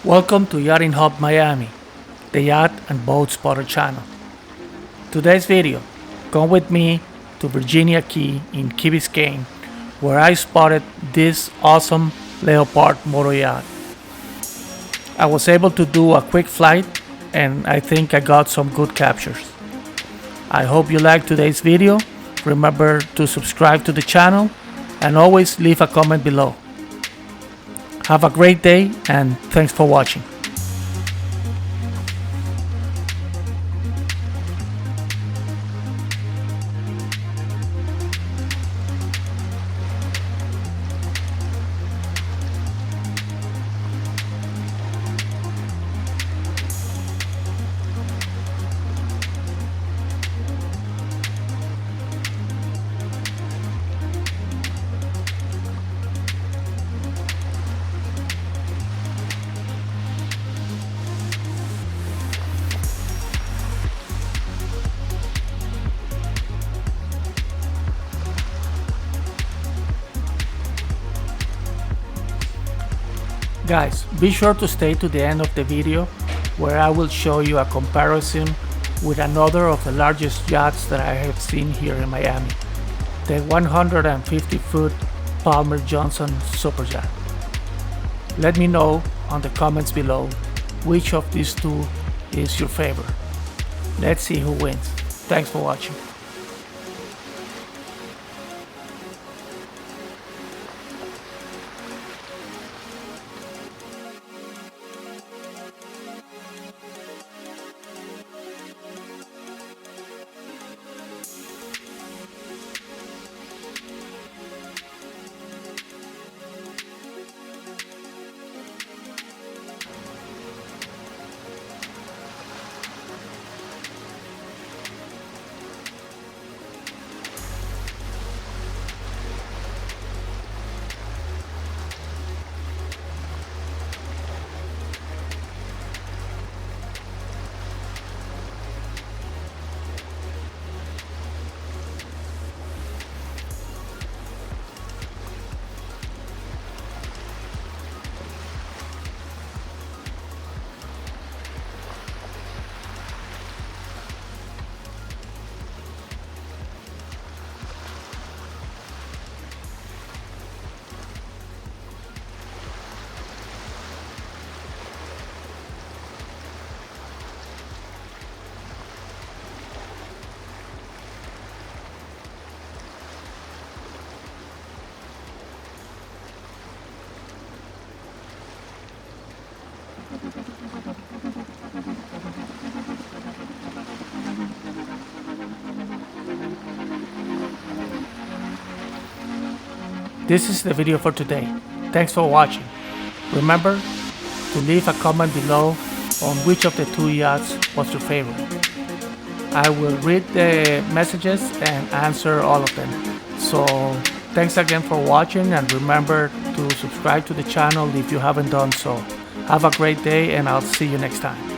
Welcome to Yachting Hub Miami, the yacht and boat spotter channel. Today's video, come with me to Virginia Key in Key Biscayne, where I spotted this awesome Leopard motor yacht. I was able to do a quick flight and I think I got some good captures. I hope you liked today's video. Remember to subscribe to the channel and always leave a comment below. Have a great day and thanks for watching. Guys, be sure to stay to the end of the video where I will show you a comparison with another of the largest yachts that I have seen here in Miami, the 150-foot Palmer Johnson Super Yacht. Let me know on the comments below which of these two is your favorite. Let's see who wins. Thanks for watching. This is the video for today. Thanks for watching. Remember to leave a comment below on which of the two yachts was your favorite. I will read the messages and answer all of them. So thanks again for watching and remember to subscribe to the channel if you haven't done so. Have a great day and I'll see you next time.